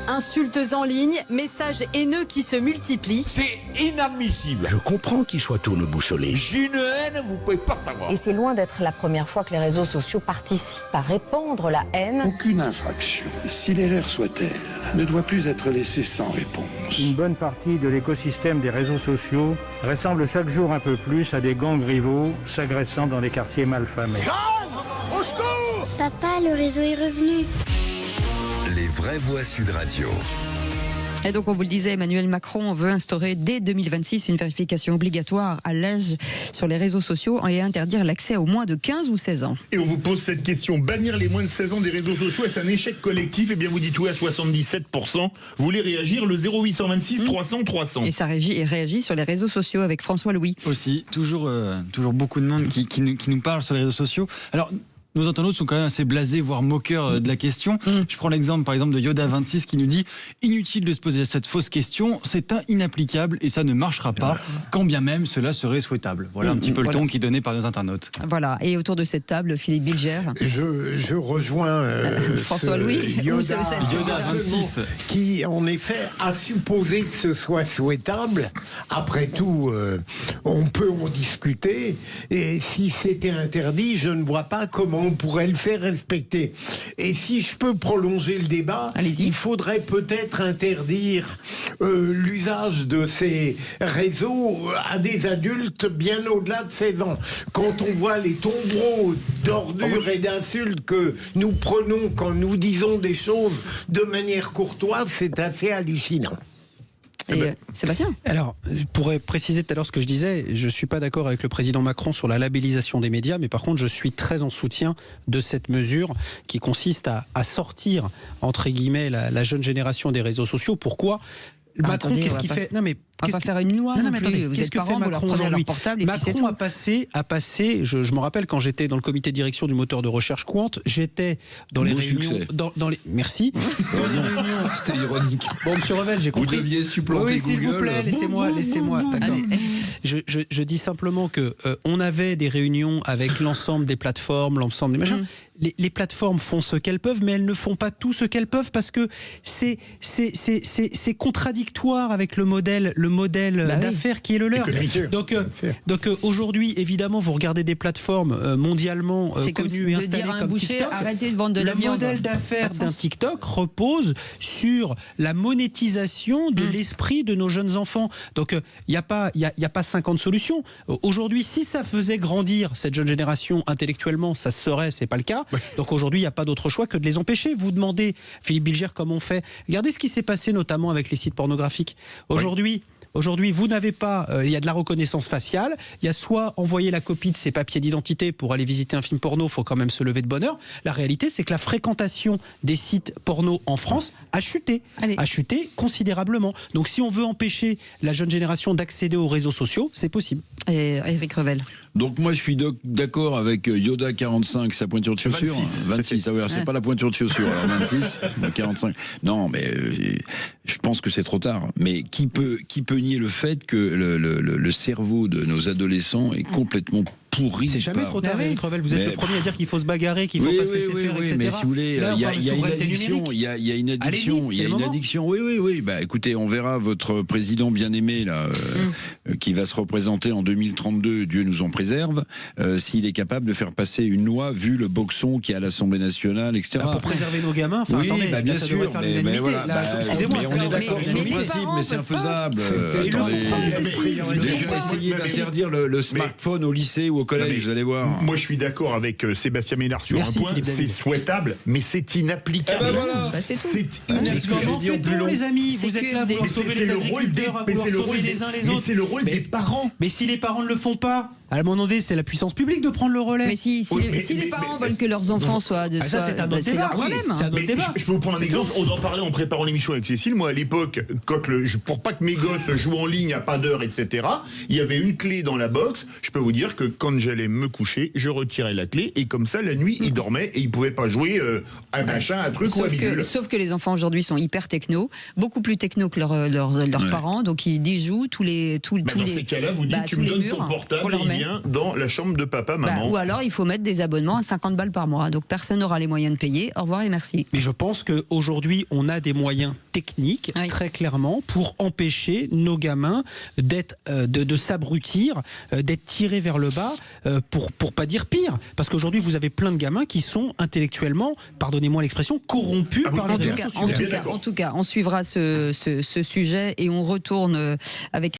Insultes en ligne, messages haineux qui se multiplient. C'est inadmissible. Je comprends qu'ils soient tournés boussolés. J'ai une haine, vous pouvez pas savoir. Et c'est loin d'être la première fois que les réseaux sociaux participent à répandre la haine. Aucune infraction, si l'erreur soit-elle, ne doit plus être laissée sans réponse. Une bonne partie de l'écosystème des réseaux sociaux ressemble chaque jour un peu plus à des gangs rivaux s'agressant dans les quartiers malfamés. Au secours! Papa, le réseau est revenu. Les vraies voix Sud Radio. Et donc, on vous le disait, Emmanuel Macron veut instaurer dès 2026 une vérification obligatoire à l'âge sur les réseaux sociaux et interdire l'accès aux moins de 15 ou 16 ans. Et on vous pose cette question, bannir les moins de 16 ans des réseaux sociaux, est-ce un échec collectif? Eh bien, vous dites oui à 77%. Vous voulez réagir? Le 0826 300 300. Et ça réagit sur les réseaux sociaux avec François Louis. Aussi, toujours beaucoup de monde qui nous parle sur les réseaux sociaux. Alors, nos internautes sont quand même assez blasés, voire moqueurs de la question. Je prends l'exemple, par exemple, de Yoda26 qui nous dit « Inutile de se poser cette fausse question, c'est inapplicable et ça ne marchera pas, quand bien même cela serait souhaitable. » Voilà un petit peu le ton qui est donné par nos internautes. Voilà, et autour de cette table, Philippe Bilger. Je rejoins François Louis, Yoda26 qui, en effet, a supposé que ce soit souhaitable. Après tout, on peut en discuter. Et si c'était interdit, je ne vois pas comment on pourrait le faire respecter. Et si je peux prolonger le débat, il faudrait peut-être interdire l'usage de ces réseaux à des adultes bien au-delà de 16 ans. Quand on voit les tombereaux d'ordures et d'insultes que nous prenons quand nous disons des choses de manière courtoise, c'est assez hallucinant. Sébastien. Alors, je pourrais préciser tout à l'heure ce que je disais. Je ne suis pas d'accord avec le président Macron sur la labellisation des médias, mais par contre, je suis très en soutien de cette mesure qui consiste à sortir, entre guillemets, la jeune génération des réseaux sociaux. Pourquoi ? Macron, qu'est-ce qu'il fait ? Non, mais on va pas faire une loi. Mais attendez, vous êtes parents, vous leur prenez leur portable et puis c'est tout. Macron a passé. Je me rappelle quand j'étais dans le comité de direction du moteur de recherche Quant, j'étais dans les réunions. Merci. C'était ironique. Bon, Monsieur Revel, j'ai compris. Vous deviez supplanter Google. S'il vous plaît, laissez-moi. D'accord. Je dis simplement que on avait des réunions avec l'ensemble des plateformes, l'ensemble des machins. Les plateformes font ce qu'elles peuvent, mais elles ne font pas tout ce qu'elles peuvent parce que c'est contradictoire avec le modèle d'affaires qui est le leur. Donc aujourd'hui, évidemment, vous regardez des plateformes mondialement connues et installées comme TikTok. Arrêtez de vendre de la viande. Le modèle d'affaires d'un TikTok repose sur la monétisation de l'esprit de nos jeunes enfants. Donc il n'y a pas 50 solutions. Aujourd'hui, si ça faisait grandir cette jeune génération intellectuellement, ça serait, c'est pas le cas. Donc aujourd'hui, il n'y a pas d'autre choix que de les empêcher. Vous demandez, Philippe Bilger, comment on fait. Regardez ce qui s'est passé notamment avec les sites pornographiques. Aujourd'hui, vous n'avez pas... Il y a de la reconnaissance faciale. Il y a soit envoyer la copie de ses papiers d'identité pour aller visiter un film porno, il faut quand même se lever de bonne heure. La réalité, c'est que la fréquentation des sites porno en France a chuté. A chuté considérablement. Donc si on veut empêcher la jeune génération d'accéder aux réseaux sociaux, c'est possible. Et Éric Revel. Donc moi je suis d'accord avec Yoda45, sa pointure de chaussure. 26, c'est pas la pointure de chaussure, alors 26, 45. Non, mais je pense que c'est trop tard. Mais qui peut nier le fait que le cerveau de nos adolescents est complètement pourri. C'est jamais trop tard, Éric Revel. Vous êtes le premier à dire qu'il faut se bagarrer, qu'il faut pas se laisser faire, etc. Mais si vous voulez, il y a une addiction. Il y a une addiction. Il y a une addiction. Oui. Bah, écoutez, on verra votre président bien-aimé là, qui va se représenter en 2032. Dieu nous en préserve. S'il est capable de faire passer une loi, vu le boxon qui est à l'Assemblée nationale, etc. Pour préserver nos gamins. Enfin, oui, attendez, bien sûr. Mais voilà. Excusez-moi, on est d'accord sur le principe, mais c'est infaisable. Essayer d'interdire le smartphone au lycée ou au collège, vous allez voir. Moi, je suis d'accord avec Sébastien Ménard sur un point. C'est souhaitable, mais c'est inapplicable. C'est inapplicable. Les amis, vous êtes là, vous sauvez les agriculteurs, vous sauvez les uns les autres. Mais c'est le rôle des parents. Mais si les parents ne le font pas, à un moment donné, c'est la puissance publique de prendre le relais. Mais si les parents veulent que leurs enfants soient de c'est un autre débat. Je peux vous prendre un exemple. On en parlait en préparant l'émission avec Cécile. Moi, à l'époque, pour pas que mes gosses jouent en ligne à pas d'heure, etc., il y avait une clé dans la box. Je peux vous dire que quand j'allais me coucher, je retirais la clé et comme ça, la nuit, ils dormaient et ils pouvaient pas jouer à machin, à truc ou à bidule. Sauf que les enfants aujourd'hui sont hyper techno, beaucoup plus techno que leurs parents, donc ils jouent tous les dans ces cas-là, vous dites tu me donnes ton portable et il vient dans la chambre de papa, maman. Ou alors il faut mettre des abonnements à 50 balles par mois, donc personne n'aura les moyens de payer. Au revoir et merci. Mais je pense qu'aujourd'hui, on a des moyens techniques, très clairement, pour empêcher nos gamins d'être, de s'abrutir, d'être tirés vers le bas, pour pas dire pire. Parce qu'aujourd'hui, vous avez plein de gamins qui sont intellectuellement, pardonnez-moi l'expression, corrompus par les réseaux sociaux. En tout cas, on suivra ce sujet et on retourne avec